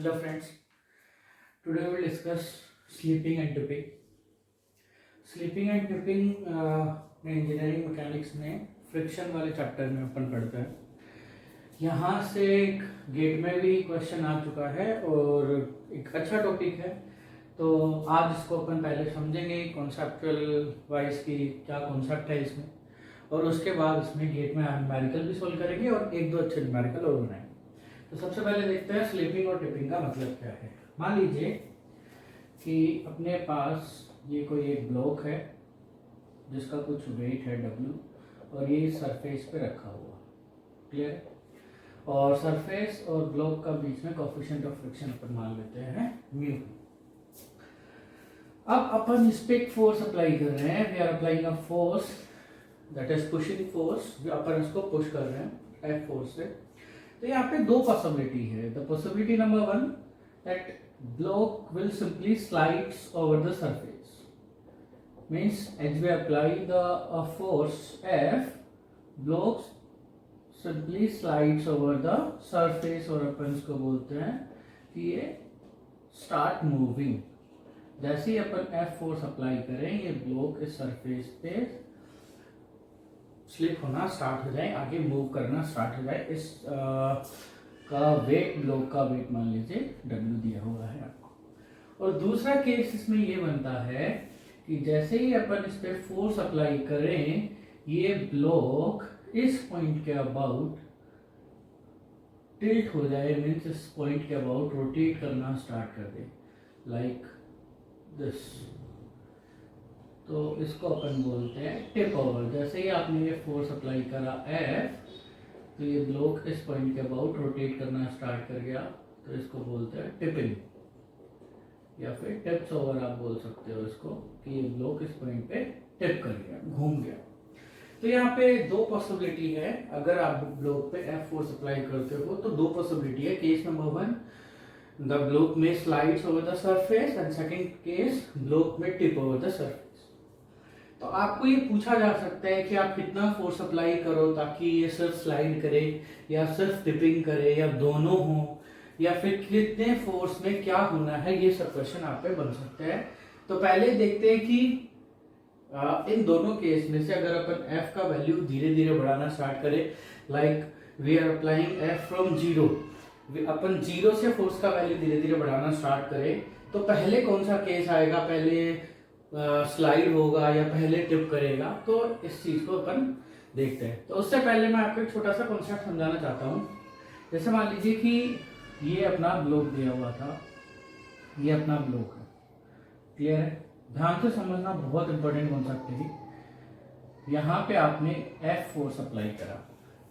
Hello friends, today we will discuss sleeping and tipping. Sleeping and tipping engineering mechanics में friction वाले chapter में अपन पढ़ते हैं। यहाँ से एक गेट में भी क्वेश्चन आ चुका है और एक अच्छा टॉपिक है, तो आज इसको अपन पहले समझेंगे कॉन्सेप्चुअल वाइज की क्या कॉन्सेप्ट है इसमें, और उसके बाद इसमें गेट में न्यूमेरिकल भी सोल्व करेंगे और एक दो अच्छे न्यूमेरिकल और बनाएंगे। तो सबसे पहले देखते हैं स्लीपिंग और टिपिंग का मतलब क्या है। मान लीजिए कि अपने पास ये कोई एक ब्लॉक है जिसका कुछ वेट है W और ये सरफेस पे रखा हुआ, क्लियर है, और सरफेस और ब्लॉक का बीच में कोएफिशिएंट ऑफ फ्रिक्शन अपन मान लेते हैं म्यू। अब अपन इस पे एक फोर्स अप्लाई कर रहे हैं, we are applying a force that is pushing force, अपन इसको पुश कर रहे हैं F फोर्स से। तो यहाँ पे दो पॉसिबिलिटी है। The possibility number one that block will simply slides over the surface, means as we apply the force F, block simply slides over the surface और अपन इसको बोलते हैं कि ये start moving। जैसे ही अपन F फोर्स अप्लाई करें ये ब्लॉक इस सरफेस पे स्लिप होना स्टार्ट हो जाए, आगे मूव करना स्टार्ट हो जाए। इस का वेट, ब्लॉक का वेट मान लीजिए W दिया हुआ है आपको। और दूसरा केस इसमें ये बनता है कि जैसे ही अपन इस पे फोर्स अप्लाई करें ये ब्लॉक इस पॉइंट के अबाउट टिल्ट हो जाए, मीन्स इस पॉइंट के अबाउट रोटेट करना स्टार्ट कर दे, लाइक दिस। तो इसको अपन बोलते हैं टिप ओवर। जैसे ही आपने ये फोर्स अप्लाई करा F, तो ये ब्लॉक इस पॉइंट के अबाउट रोटेट करना स्टार्ट कर गया, तो इसको बोलते हैं टिपिंग, या फिर टिप्स ओवर आप बोल सकते हो इसको, कि ये ब्लॉक इस पॉइंट पे टिप कर गया, घूम गया। तो यहाँ पे दो पॉसिबिलिटी है। अगर आप ब्लॉक पे F फोर्स अप्लाई करते हो तो दो पॉसिबिलिटी है। Case number one, the block may slides over the surface, and second case block may tip over the surface. तो आपको ये पूछा जा सकता है कि आप कितना फोर्स अप्लाई करो ताकि ये सिर्फ स्लाइड करे या सिर्फ टिपिंग करे या दोनों हो, या फिर कितने फोर्स में क्या होना है, ये सब क्वेश्चन आप पे बन सकते हैं। तो पहले देखते हैं कि इन दोनों केस में से अगर अपन F का वैल्यू धीरे धीरे बढ़ाना स्टार्ट करें, like we are applying F from 0, अपन 0 से फोर्स का वैल्यू धीरे धीरे बढ़ाना स्टार्ट करें, तो पहले कौन सा केस आएगा, पहले स्लाइड होगा या पहले टिप करेगा, तो इस चीज को अपन देखते हैं। तो उससे पहले मैं आपको एक छोटा सा कॉन्सेप्ट समझाना चाहता हूँ। जैसे मान लीजिए कि ये अपना ब्लॉक दिया हुआ था, ये अपना ब्लॉक है, क्लियर है, ध्यान से समझना, बहुत इंपॉर्टेंट कॉन्सेप्ट है। यहाँ पे आपने F फोर्स अप्लाई करा,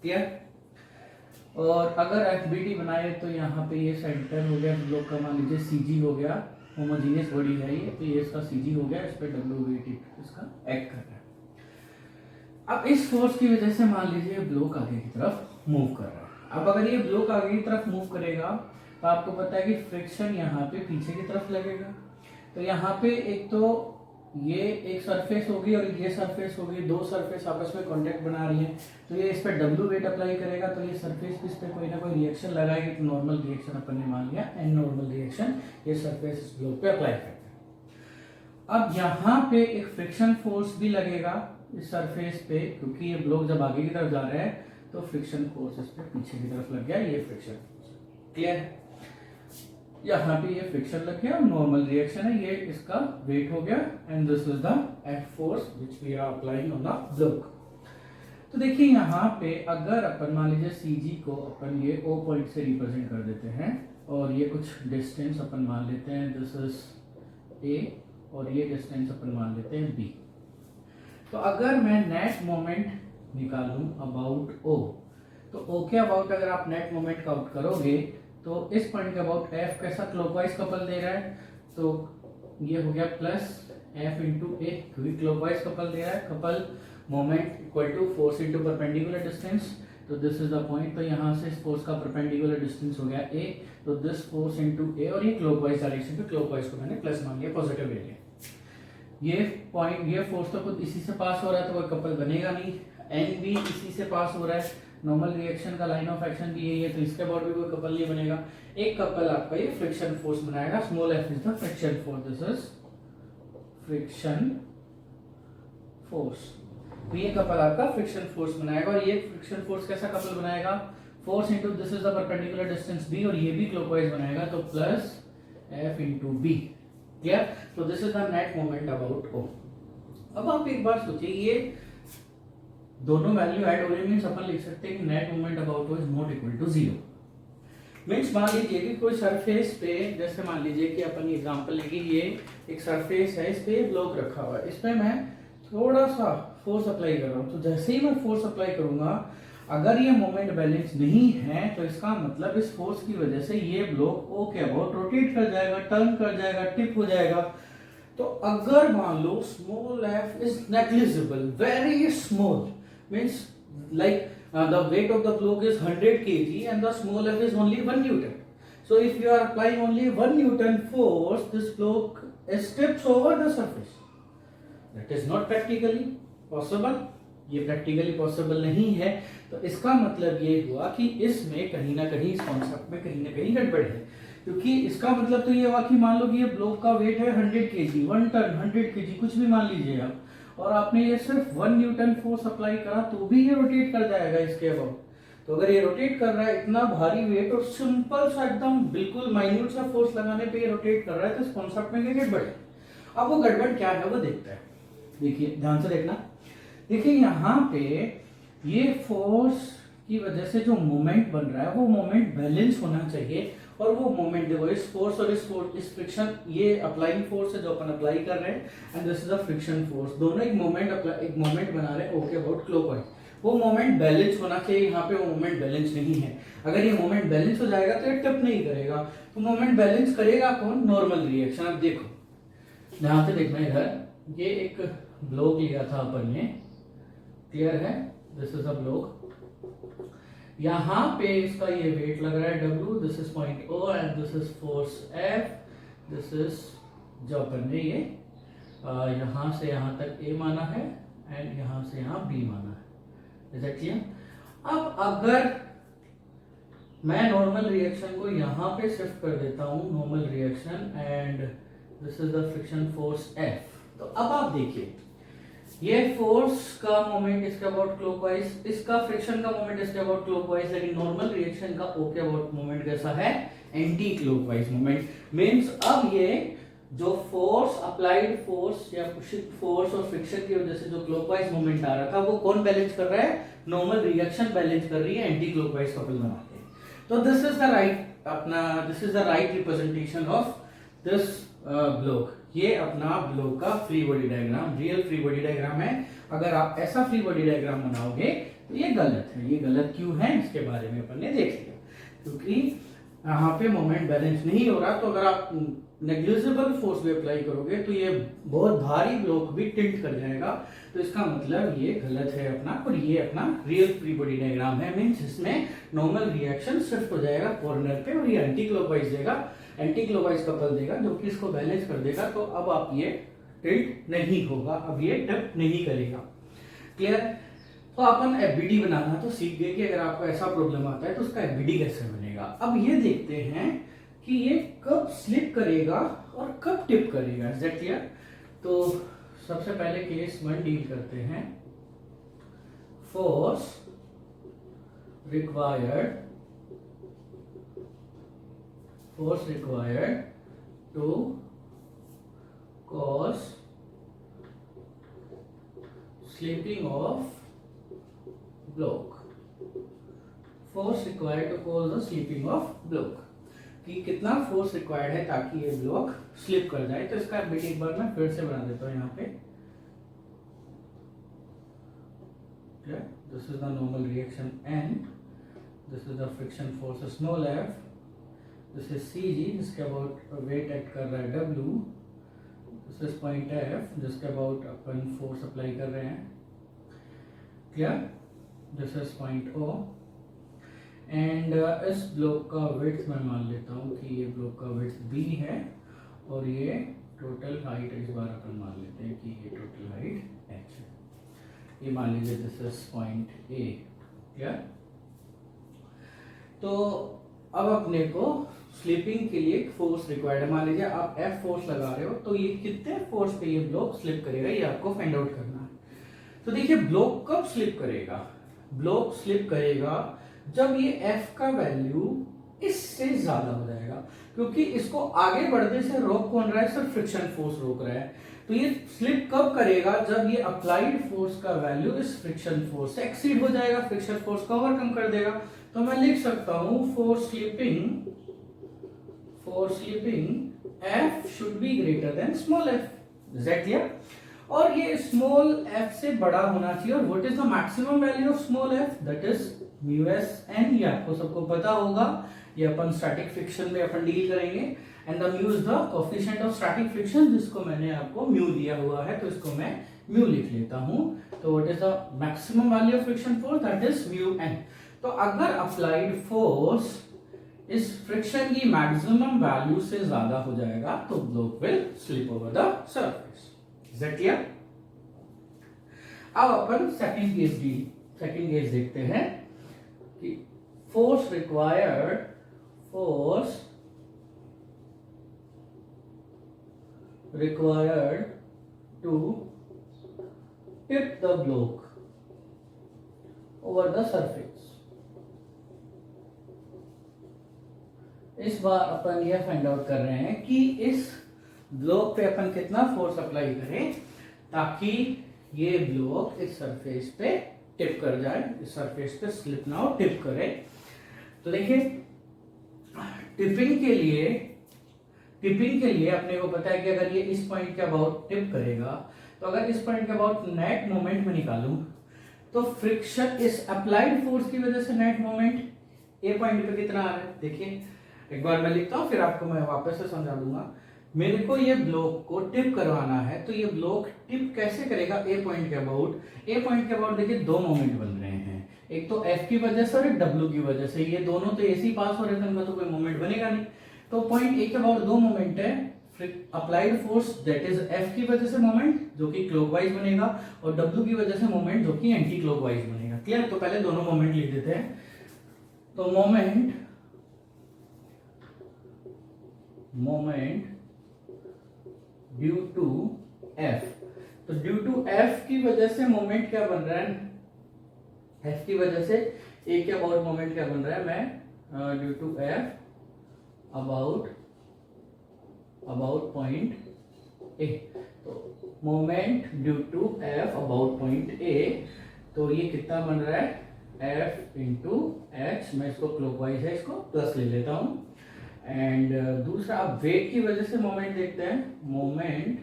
क्लियर, और अगर FBD बनाए तो यहाँ पे ये सेंटर हो गया ब्लॉक का, मान लीजिए CG हो गया, होमोजेनियस बॉडी है ये, तो ये इसका CG हो गया, इस पे W वेट इसका एक्ट कर रहा है। अब इस फोर्स की वजह से मान लीजिए ब्लॉक आगे की तरफ मूव कर रहा है। अब अगर ये ब्लॉक आगे की तरफ मूव करेगा तो आपको पता है कि फ्रिक्शन यहाँ पे पीछे की तरफ लगेगा। तो यहाँ पे एक तो ये एक सरफेस होगी और ये सरफेस होगी, दो सरफेस आपस में कांटेक्ट बना रही है, तो ये इस पर W वेट अप्लाई करेगा, तो ये सरफेस इस पे कोई ना कोई रिएक्शन लगाएगी, तो नॉर्मल रिएक्शन अपन ने मान लिया, एंड नॉर्मल रिएक्शन ये सरफेस इस ब्लॉक पे अप्लाई करता है। अब यहाँ पे एक फ्रिक्शन फोर्स भी लगेगा इस सरफेस पे, क्योंकि ये ब्लॉक जब आगे की तरफ जा रहा है तो फ्रिक्शन फोर्स इस पे पीछे की तरफ लग गया, ये फ्रिक्शन फोर्स, क्लियर है। यहाँ पे ये फ्रिक्शन लग गया, नॉर्मल रिएक्शन है, ये इसका वेट हो गया, and this is the F force which we are applying on the block. तो देखिए यहाँ पे अगर अपन मान लीजिए CG को अपन ये O पॉइंट से रिप्रेजेंट कर देते हैं, और ये कुछ डिस्टेंस अपन मान लेते हैं, दिस इज A, और ये डिस्टेंस अपन मान लेते हैं B। तो अगर मैं नेट मोमेंट निकालूं अबाउट O, तो O के अबाउट अगर आप नेट मोमेंट काउंट करोगे तो इस पॉइंट के अबाउट F कैसा क्लॉकवाइज कपल दे रहा है, तो ये हो गया प्लस F इंटू A, क्योंकि क्लॉकवाइज कपल दे रहा है, couple moment equal to force into perpendicular distance, तो दिस इज द पॉइंट। तो यहाँ से इस फोर्स का परपेंडिकुलर डिस्टेंस हो गया A, तो दिस फोर्स इंटू A, और ये क्लॉकवाइज डायरेक्शन पे, क्लॉकवाइज को मैंने प्लस मान लिया, पॉजिटिव ले लिया। ये पॉइंट, ये फोर्स तो खुद इसी से पास हो रहा है, तो कोई कपल बनेगा नहीं, N भी इसी से पास हो रहा है, नॉर्मल रिएक्शन का लाइन ऑफ एक्शन भी यही है, तो इसके अबाउट भी कोई कपल नहीं बनेगा। एक कपल आपका ये फ्रिक्शन फोर्स बनाएगा, small F is the friction force, this is friction force. तो ये कपल आपका फ्रिक्शन फोर्स बनाएगा, और ये फ्रिक्शन फोर्स कैसा कपल बनाएगा, force into this is the perpendicular distance B, और ये भी क्लॉकवाइज बनाएगा, तो plus F into B. Clear? तो this is the net moment about O. अब आप एक बार सोचिए, ये दोनों वैल्यू ऐड हो रही मीन्स अपन लिख सकते हैं कि net moment about O is not equal to 0। Means मान लीजिए कि कोई सरफेस पे, जैसे मान लीजिए कि अपन एग्जांपल लेंगे, ये एक सरफेस है, इस पे ब्लॉक रखा हुआ है, इस पे मैं थोड़ा सा फोर्स अप्लाई कर रहा हूँ, तो जैसे ही मैं फोर्स अप्लाई करूंगा, अगर ये मोमेंट बैलेंस नहीं है तो इसका मतलब इस फोर्स की वजह से ये ब्लॉक ओ के अबाउट रोटेट कर जाएगा, टर्न कर जाएगा, टिप हो जाएगा। तो अगर मान लो small F is negligible, very small, means like the weight of the block is 100 kg and the small f is only 1 Newton. So if you are applying only 1 Newton force, this block tips over the surface. That is not practically possible. ये practically possible नहीं है। तो इसका मतलब ये हुआ कि इसमें कहीं ना कहीं, इस कॉन्सेप्ट में कहीं ना कहीं गड़बड़ है, क्योंकि इसका मतलब तो ये हुआ कि मान लो कि ये ब्लॉक का वेट है 100 kg, 1 टन, 100 kg, कुछ भी मान लीजिए आप, और आपने ये सिर्फ 1 न्यूटन फोर्स अप्लाई करा तो भी ये रोटेट कर जाएगा इसके अबाउट। तो अगर ये रोटेट कर रहा है इतना भारी वेट और सिंपल सा एकदम बिल्कुल माइन्यूट सा फोर्स लगाने पे ये रोटेट कर रहा है, तो इस कॉन्सेप्ट में गड़बड़ है। अब वो गड़बड़ क्या है वो देखते हैं। देखिए ध्यान से देखना, देखिए यहाँ पे ये फोर्स की वजह से जो मोमेंट बन रहा है वो मोमेंट बैलेंस होना चाहिए, और वो मोमेंट देखो, इस फोर्स और इस फ्रिक्शन, ये अप्लाइंग फोर्स है जो अपन अप्लाई कर रहे हैं, and this is the friction force, दोनों एक मोमेंट बना रहे हैं ओके अबाउट क्लॉकवाइज। वो मोमेंट बैलेंस होना चाहिए, यहाँ पे वो मोमेंट बैलेंस नहीं है। अगर ये मोमेंट बैलेंस हो जाएगा तो ये टिप नहीं करेगा, तो मोमेंट बैलेंस करेगा कौन, नॉर्मल रिएक्शन। अब देखो ध्यान से देखना, इधर ये एक ब्लॉक लिया था अपन ने, क्लियर है, दिस इज अ ब्लॉक, यहाँ पे इसका ये वेट लग रहा है W, this is point O and this is force F, this is जो अपन ने ये यहाँ से यहाँ तक A माना है एंड यहाँ से यहाँ B माना है। Is that clear? अब अगर मैं नॉर्मल रिएक्शन को यहाँ पे शिफ्ट कर देता हूँ, normal reaction, and this is the friction force F, तो अब आप देखिए ये फोर्स का मोमेंट इसके अबाउट क्लॉकवाइज, इसका फ्रिक्शन का मोमेंट इसके अबाउट क्लॉकवाइज, लेकिन नॉर्मल रिएक्शन का O के अबाउट मोमेंट कैसा है, एंटी क्लॉकवाइज मोमेंट। मींस अब ये जो फोर्स, अप्लाइड फोर्स या पुशिंग फोर्स और फ्रिक्शन की वजह से जो क्लॉकवाइज मोमेंट आ रहा था वो कौन बैलेंस कर रहा है, नॉर्मल रिएक्शन बैलेंस कर रही है, एंटी क्लॉकवाइज कपल बनाते हैं। तो दिस इज द राइट अपना, this is the right representation of this block. ये अपना ब्लॉक का free body diagram, real free body diagram है। अगर आप ऐसा फ्री बॉडी डायग्राम बनाओगे तो ये गलत है। ये गलत क्यों है इसके बारे में अपन ने देख लिया, क्योंकि यहाँ पे मोमेंट बैलेंस नहीं हो रहा, तो अगर आप नेग्लिजिबल फोर्स भी अप्लाई करोगे तो ये बहुत भारी ब्लॉक भी टिल्ट कर जाएगा। तो इसका मतलब ये गलत है अपना, और ये अपना रियल फ्री बॉडी डायग्राम है, मीन्स इसमें नॉर्मल रिएक्शन शिफ्ट हो जाएगा कॉर्नर पे, और ये एंटी क्लॉकवाइज देगा, एंटी क्लॉकवाइज कपल देगा जो कि इसको बैलेंस कर देगा। तो अब आप ये टिल्ट नहीं होगा, अब ये टिप नहीं करेगा। क्लियर? तो अपन एफबीडी बनाना तो सीख गए कि अगर आपको ऐसा प्रॉब्लम आता है तो उसका एफबीडी कैसे बनेगा। अब ये देखते हैं कि ये कब स्लिप करेगा और कब टिप करेगा। Is that clear? तो सबसे पहले केस 1 डील करते हैं। Force required to cause slipping of block. Force required to cause the slipping of block. कि कितना फोर्स रिक्वायर्ड है ताकि ये ब्लॉक स्लिप कर जाए। तो इसका बिट एक बार मैं फिर से बना देता हूँ यहाँ पे। This is the normal reaction N, this is the friction force small f, this is CG जिसके अबाउट वेट एक्ट कर रहा है W, this is point F जिसके अबाउट अपन फोर्स अप्लाई कर रहे हैं। Clear? This is point O, and इस block का विड्थ मैं मान लेता हूँ कि ये ब्लॉक का विड्थ B है, और ये टोटल हाइट इस बार अपन मान लेते हैं कि ये टोटल हाइट H है। ये मान लीजिए this is point A। Clear? तो अब अपने को स्लिपिंग के लिए एक फोर्स रिक्वायर्ड है। मान लीजिए आप F फोर्स लगा रहे हो, तो ये कितने फोर्स पे ये ब्लॉक स्लिप करेगा ये आपको फाइंड आउट करना है। तो देखिए ब्लॉक कब स्लिप करेगा, ब्लॉक स्लिप करेगा जब ये F का वैल्यू इससे ज्यादा हो जाएगा, क्योंकि इसको आगे बढ़ने से रोक कौन रहा है, सिर्फ फ्रिक्शन फोर्स रोक रहा है। तो ये स्लिप कब करेगा, जब ये अप्लाइड फोर्स का वैल्यू इस फ्रिक्शन फोर्स से एक्सीड हो जाएगा, फ्रिक्शन फोर्स को ओवरकम कर देगा। तो मैं लिख सकता हूं for slipping F should be greater than small f। Is that clear? और ये स्मॉल f से बड़ा होना चाहिए। और what is the maximum value of small f, that is μsn। ये आपको सबको पता होगा, ये अपन स्टैटिक फ्रिक्शन में अपन डील करेंगे। And the mu is the coefficient of static friction, जिसको मैंने आपको म्यू दिया हुआ है, तो इसको मैं म्यू लिख लेता हूं। तो what is the maximum value of friction force, that is mu N. तो अगर अप्लाइड फोर्स इस फ्रिक्शन की मैक्सिमम वैल्यू से ज्यादा हो जाएगा तो block will slip over the surface. Is that clear? अब अपन सेकंड केस देखते हैं कि force required to tip the block over the surface. इस बार अपन यह फाइंड आउट कर रहे हैं कि इस ब्लॉक पे अपन कितना फोर्स अप्लाई करें ताकि ये ब्लॉक इस सरफेस पे टिप कर जाए, इस सरफेस पे स्लिप ना हो, टिप करे। तो देखिए टिपिंग के लिए अपने को पता है कि अगर ये इस पॉइंट के अबाउट टिप करेगा, तो अगर इस पॉइंट के अबाउट नेट मोमेंट में निकालूं तो फ्रिक्शन इस अप्लाइड फोर्स की वजह से नेट मोमेंट ए पॉइंट पे कितना आ रहा है। देखिए एक बार मैं लिखता हूं, फिर आपको मैं वापस से समझा दूंगा। मेरे को ये ब्लॉक को टिप करवाना है, तो ये ब्लॉक टिप कैसे करेगा, ए पॉइंट के अबाउट देखिए दो मोमेंट बन रहे हैं, एक तो F की वजह से और एक W की वजह से। ये दोनों तो ऐसे ही पास हो रहे थे, उनका तो कोई मोमेंट बनेगा नहीं। तो पॉइंट ए के अबाउट दो मोमेंट है, applied force that is F की वजह से मोमेंट जो कि क्लॉकवाइज बनेगा, और W की वजह से मोमेंट जो कि एंटी क्लॉकवाइज बनेगा। क्लियर? तो पहले दोनों मोमेंट लिख देते हैं। तो मोमेंट ड्यू टू F, तो ड्यू टू F की वजह से मोमेंट क्या बन रहा है, F की वजह से A के अबाउट मोमेंट क्या बन रहा है, मैं due to F about point A। तो moment due to F about point A, तो ये कितना बन रहा है F इंटू H। मैं इसको क्लॉकवाइज है, इसको प्लस ले लेता हूं। एंड दूसरा आप वेट की वजह से मोमेंट देखते हैं, moment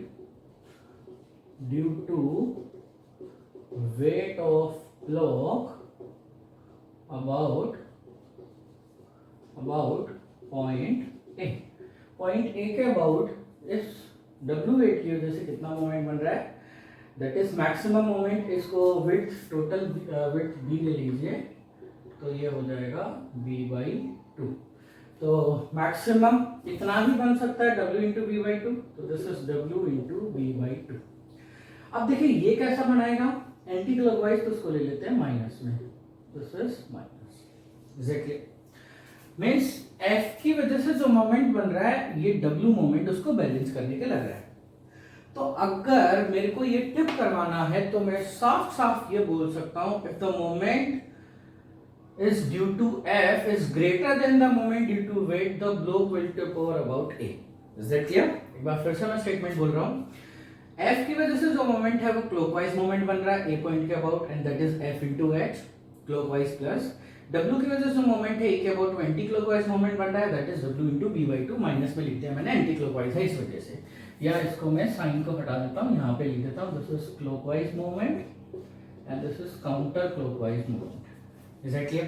due to weight of block about point A के अबाउट इस W वेट की वजह से कितना मोमेंट बन रहा है, दैट इज मैक्सिमम मोमेंट। इसको विड्थ टोटल विड्थ B ले लीजिए, तो ये हो जाएगा B/2। तो मैक्सिमम इतना ही बन सकता है W इंटू B/2, तो this is W into B/2। अब देखिए ये कैसा बनाएगा, एंटी क्लॉकवाइज, तो उसको ले लेते हैं माइनस में, this is minus. Exactly means F की वजह से जो मोमेंट बन रहा है, ये W मोमेंट उसको बैलेंस करने के लग रहा है। तो अगर मेरे को ये टिप करवाना है, तो मैं साफ साफ ये बोल सकता हूं, if the moment is due to F is greater than the moment due to weight, the block will tip over about A. Is that clear? एक बार फिर से मैं स्टेटमेंट बोल रहा हूँ। F की वजह से जो मोमेंट है वो क्लॉकवाइज मोमेंट बन रहा है A पॉइंट के about, and that is F into H clockwise, plus W की वजह से जो मोमेंट है A के अबाउट एंटी क्लॉकवाइज मोमेंट बन रहा है, that is W into B/2। Minus में लिख दिया मैंने, एंटी क्लॉकवाइज है इस वजह से, या इसको मैं साइन को हटा देता हूँ, यहाँ पे लिख देता हूँ this is clockwise moment and this is counter clockwise moment. Exactly.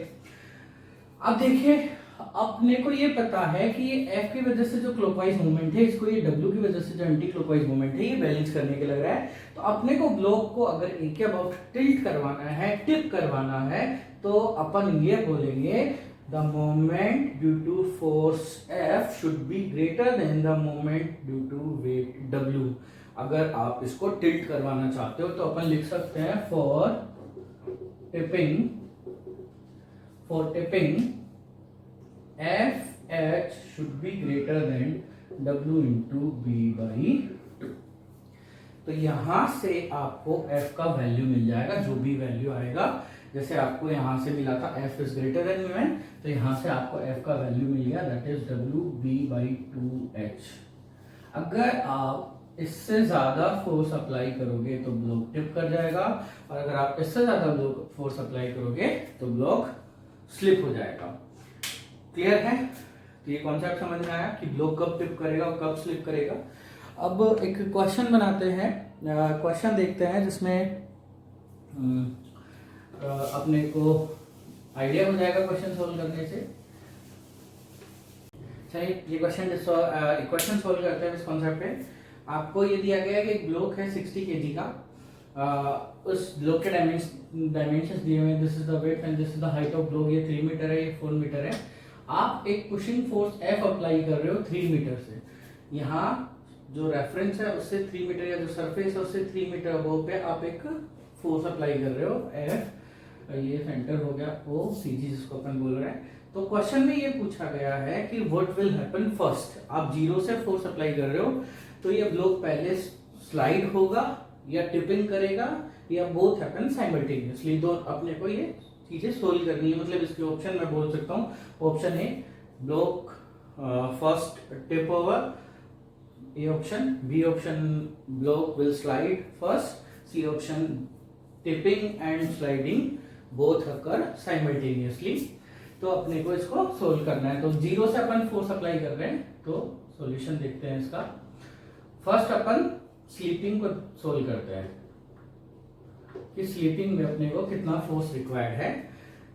अब देखिए अपने को ये पता है कि ये F की वजह से जो क्लॉकवाइज मूवमेंट है, इसको ये W की वजह से जो एंटी क्लॉकवाइज मूवमेंट है, ये बैलेंस करने के लग रहा है। तो अपने को ब्लॉक को अगर A के अबाउट टिल्ट करवाना है, टिप करवाना है, तो अपन ये बोलेंगे the moment due to force F should be greater than the moment due to weight W। अगर आप इसको टिल्ट करवाना चाहते हो तो अपन लिख सकते हैं for tipping F H should be greater than W into B by 2। तो यहां से आपको f का वैल्यू मिल जाएगा, जो भी वैल्यू आएगा। जैसे आपको यहां से मिला था f is greater than mu N, तो यहां से आपको f का वैल्यू मिल गया, that is W b by 2h। अगर आप इससे ज्यादा फोर्स अप्लाई करोगे तो ब्लॉक टिप कर जाएगा, और अगर आप इससे ज्यादा फोर्स अप्लाई करोगे तो ब्लॉक स्लिप हो जाएगा। क्लियर है? तो ये कॉन्सेप्ट समझ में आया कि ब्लॉक कब टिप करेगा और कब स्लिप करेगा। अब एक क्वेश्चन बनाते हैं, क्वेश्चन देखते हैं जिसमें अपने को आइडिया हो जाएगा क्वेश्चन सोल्व करने से। चलिए ये क्वेश्चन सोल्व करते हैं इस कॉन्सेप्ट पे। आपको ये दिया गया है कि एक ब्लॉक है 60 kg का, उस ब्लॉक के डायमेंशंस दिए हुए हैं, this is the width and this is the height of block. ये 3 मीटर है, ये 4 मीटर है। आप एक पुशिंग फोर्स F अप्लाई कर रहे हो 3 मीटर से। यहाँ जो रेफरेंस है उससे 3 मीटर, या जो सरफेस है उससे 3 मीटर अबव पे आप एक फोर्स अप्लाई कर रहे हो F। ये सेंटर हो गया O C G जिसको अपन बोल रहे हैं। तो क्वेश्चन में ये पूछा गया है कि व्हाट विल हैपन फर्स्ट। आप 0 से फोर्स अप्लाई कर रहे हो, तो ये ब्लॉक पहले स्लाइड होगा या टिपिंग करेगा या बोथ हैपन साइमल्टेनियसली। दो अपने को ये चीजें सोल्व करनी है। मतलब इसके ऑप्शन मैं बोल सकता हूँ, option A block first tip over, A option, B option block will slide first, C option tipping and sliding both occur simultaneously. तो अपने को इसको सोल्व करना है। तो 0 से अपन फोर्स अप्लाई कर रहे हैं, तो सॉल्यूशन देखते हैं इसका। फर्स्ट अपन स्लीपिंग को सोल्व करते हैं कि स्लीपिंग में अपने को कितना फोर्स रिक्वायर्ड है।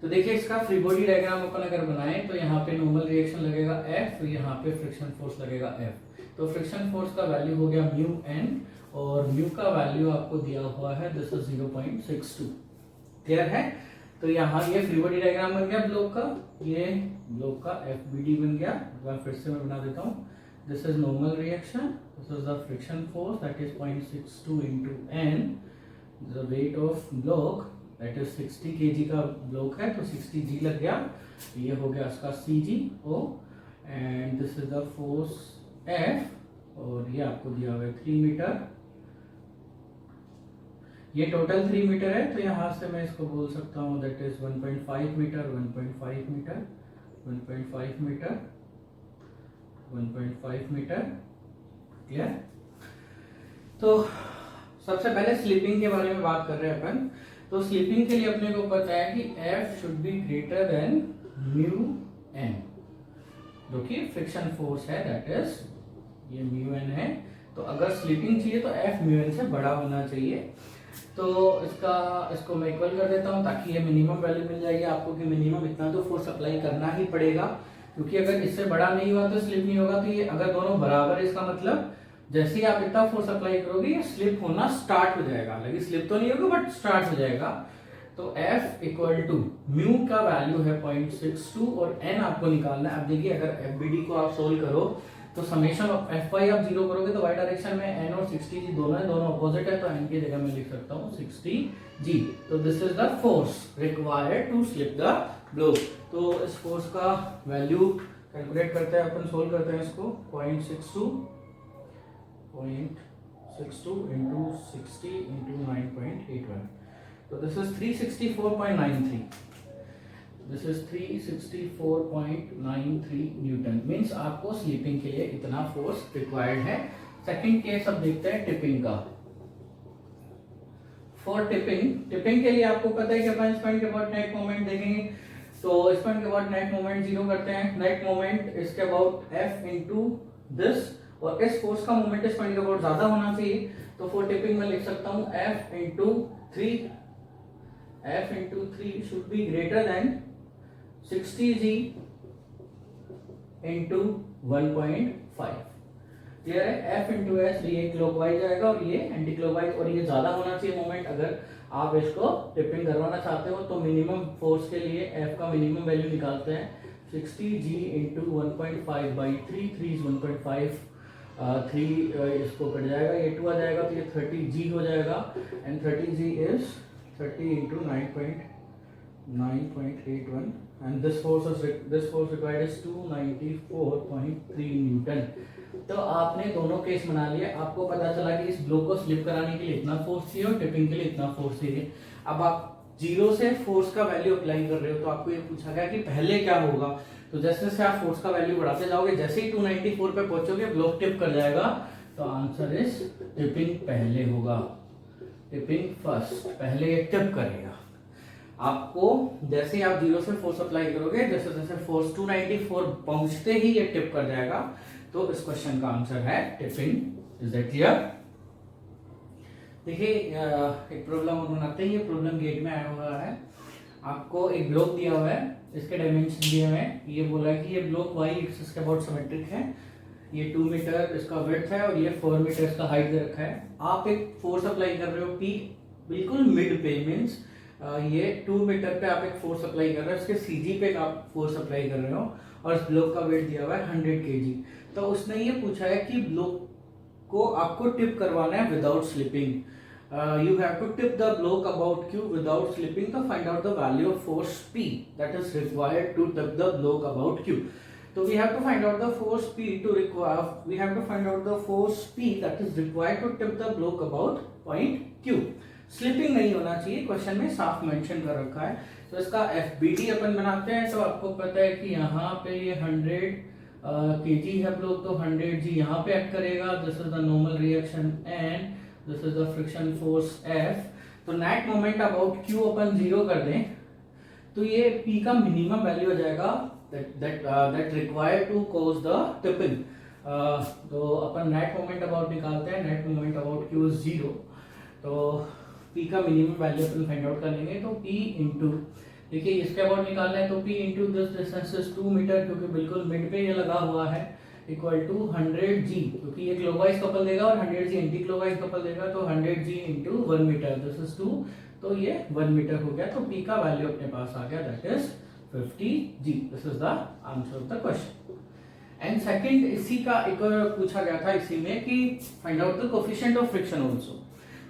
तो देखिए इसका फ्री बॉडी डायग्राम अपन अगर बनाएं तो यहाँ पे नॉर्मल रिएक्शन लगेगा F, यहाँ पे फ्रिक्शन फोर्स लगेगा F। तो फ्रिक्शन फोर्स का वैल्यू हो गया म्यू एन, और म्यू का वैल्यू आपको दिया हुआ है, दिस इज 0.62। क्लियर है? तो यहाँ ये फ्री बॉडी डायग्राम बन गया ब्लॉक का, ये ब्लॉक का FBD बन गया। मैं फिर से मैं बना देता हूँ। This is normal reaction, this is the friction force that is 0.62 into N, the weight of block that is 60 kg का ब्लॉक है, तो 60 G लग गया। ये हो गया इसका CGO, and this is the force F, और ये आपको दिया हुआ है 3 मीटर। ये टोटल 3 मीटर है, तो यहां से मैं इसको बोल सकता हूं that is 1.5 meter, 1.5 meter, 1.5 meter, 1.5 meter. Clear? तो सबसे पहले स्लीपिंग के बारे में बात कर रहे हैं अपन। तो स्लीपिंग के लिए अपने को पता है कि F should be greater than mu N, जो कि फ्रिक्शन फोर्स है, दैट इज ये म्यू एन है। तो अगर स्लीपिंग चाहिए तो F म्यू एन से बड़ा होना चाहिए। तो इसको मैं इक्वल कर देता हूं ताकि ये मिनिमम वैल्यू मिल जाएगी आपको कि मिनिमम इतना तो फोर्स अप्लाई करना ही पड़ेगा, क्योंकि अगर इससे बड़ा नहीं हुआ तो स्लिप नहीं होगा। तो ये अगर दोनों बराबर है, इसका मतलब जैसे ही आप इतना फोर्स अप्लाई करोगे ये स्लिप होना स्टार्ट हो जाएगा। हालांकि स्लिप तो नहीं होगा बट स्टार्ट हो जाएगा। तो F इक्वल टू म्यू का वैल्यू है 0.62 और n आपको निकालना है। अब देखिए अगर FBD को आप सोल्व करो तो समेशन ऑफ Fy आप 0 करोगे तो y डायरेक्शन में n और 60g दोनों है, दोनों अपोजिट है, तो n की जगह मैं लिख सकता हूँ 60g। तो this is the force required to slip the block. तो इस फोर्स का वैल्यू कैलकुलेट करते हैं अपन, सोल्व करते हैं इसको। 0.62 इंटू 60 इंटू 9.81, तो this is 364.93। This is 364.93 Newton. Means आपको स्लीपिंग के लिए इतना फोर्स रिक्वायर्ड है। सेकंड केस अब देखते हैं टिपिंग का। फॉर टिपिंग के लिए आपको पता है कि अपन स्पॉइंट के अबाउट नेट मोमेंट देखेंगे। तो स्पॉइंट के अबाउट नेट मोमेंट 0 करते हैं। नेट मोमेंट इसके अबाउट F इंटू दिस, और इस फोर्स का मोमेंट स्पॉइंट के अबाउट ज्यादा होना चाहिए। तो फॉर टिपिंग में लिख सकता हूं F into 3 should be greater then 60g into 1.5। Clear है? F इंटू एस, ये क्लॉकवाइज जाएगा और ये एंटी क्लॉकवाइज, और ये ज्यादा होना चाहिए मोमेंट। अगर आप इसको टिपिंग करवाना चाहते हो तो मिनिमम फोर्स के लिए F का मिनिमम वैल्यू निकालते हैं 60g इंटू 1.5 बाई 3 इज 1.5, 3 इसको कट जाएगा, ये 2 आ जाएगा, तो ये 30g हो जाएगा। And 30g is 30 into 9.81, 9.81 and this force required is 294.3 Newton. तो आपने दोनों केस बना लिए, आपको पता चला कि इस ब्लॉक को स्लिप कराने के लिए इतना फोर्स चाहिए और टिपिंग के लिए इतना फोर्स चाहिए। अब आप जीरो से फोर्स का वैल्यू अप्लाई कर रहे हो तो आपको ये पूछा गया कि पहले क्या होगा। तो जैसे जैसे आप फोर्स का वैल्यू बढ़ाते जाओगे, जैसे ही 294 पे पहुंचोगे ब्लॉक टिप कर जाएगा। तो आंसर इज टिपिंग पहले होगा, टिपिंग फर्स्ट, पहले ये टिप करेगा। आपको जैसे ही आप जीरो से फोर्स अप्लाई करोगे, जैसे जैसे फोर्स 294 पहुंचते ही ये टिप कर जाएगा। तो इस क्वेश्चन का आंसर है टिपिंग। Is that clear? देखिए एक प्रॉब्लम बनाते हैं, ये प्रॉब्लम गेट में आया हुआ है। आपको एक ब्लॉक दिया हुआ है, इसके डायमेंशन दिए हुए हैं। ये बोला है कि ये ब्लॉक वाई एक्सिस के अबाउट सिमेट्रिक है, ये 2 मीटर इसका विड्थ है और ये 4 मीटर इसका हाइट दे रखा है। आप एक फोर्स अप्लाई कर रहे हो पी बिल्कुल मिड पे, मीन्स ये 2 मीटर पे आप एक फोर्स अप्लाई कर रहे हो, इसके सीजी पे आप फोर्स अप्लाई कर रहे हो और इस ब्लॉक का वेट दिया हुआ है 100 kg। तो उसने ये पूछा है कि ब्लॉक को आपको टिप करवाना है without slipping. You have to tip the block about Q without slipping to find out the value of force P that is required to tip the block about Q. So we have to find out the force P to require. We have to find out the force P that is required to tip the block about point Q. Slipping नहीं होना चाहिए, question में साफ mention कर रखा है। तो इसका FBD अपन बनाते हैं। तो आपको पता है कि यहाँ पे ये 100 kg है ब्लॉक, तो 100 G यहाँ पे एक्ट करेगा। This is the normal reaction and this is the friction force F। तो नेट मोमेंट अबाउट Q अपन 0 कर दें तो ये P का मिनिमम वैल्यू हो जाएगा that required to cause the tipping। तो अपन नेट मोमेंट अबाउट निकालते हैं, net moment about Q is 0। तो P का मिनिमम वैल्यू अपन फाइंड आउट कर लेंगे। तो P इंटू, देखिए इसके अबाउट निकालना है तो P into this distance is 2 meter, क्योंकि बिल्कुल मिड पे ये लगा हुआ है, इक्वल टू 100 G, क्योंकि ये क्लॉकवाइज कपल देगा और 100 G एंटी क्लॉकवाइज कपल देगा। तो 100 G into 1 meter, this is 2, तो ये 1 मीटर हो गया। तो P का वैल्यू अपने पास आ गया, that is 50 G। This is the answer of the question. And second इसी का एक और पूछा गया था इसी में कि find out the coefficient of friction also.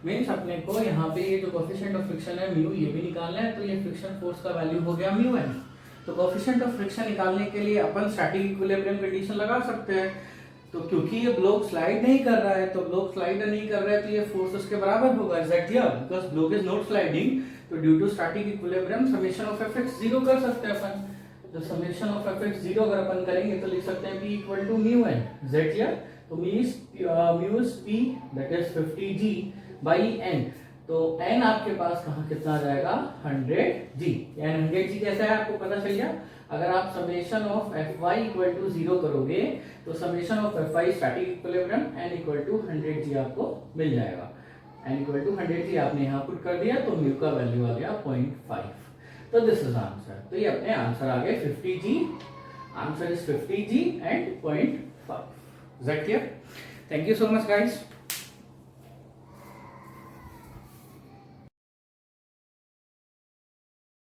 Means अपने को यहाँ पे ये जो कोएफिशिएंट ऑफ फ्रिक्शन है म्यू, ये भी निकालना है। तो ये फ्रिक्शन फोर्स का वैल्यू हो गया म्यू एन। तो कोएफिशिएंट ऑफ फ्रिक्शन निकालने के लिए अपन स्टैटिक इक्विलिब्रियम कंडीशन लगा सकते हैं। तो क्योंकि ये ब्लॉक स्लाइड नहीं कर रहा है, तो ब्लॉक स्लाइड नहीं कर रहा है तो ये फोर्स उसके बराबर होगा, exactly, because block is not sliding. तो due to static equilibrium summation of FX 0 कर सकते हैं अपन। तो समेशन ऑफ एफएक्स 0 अगर अपन करेंगे तो लिख सकते हैं P equal to mu N, exactly. तो mu is P that is 50 G by N. तो n आपके पास कहाँ कितना आ जाएगा, 100 G। यानी 100 G कैसा है आपको पता चल गया। अगर आप summation of Fy equal to 0 करोगे तो summation of Fy static equilibrium n equal to 100 G आपको मिल जाएगा। n इक्वल टू 100 G आपने यहाँ पुट कर दिया तो म्यू का वैल्यू आ गया 0.5। तो दिस इज आंसर। तो ये अपने आंसर आ गए 50 G। Answer is 50 G and 0.5। Is that clear? Thank you so much guys.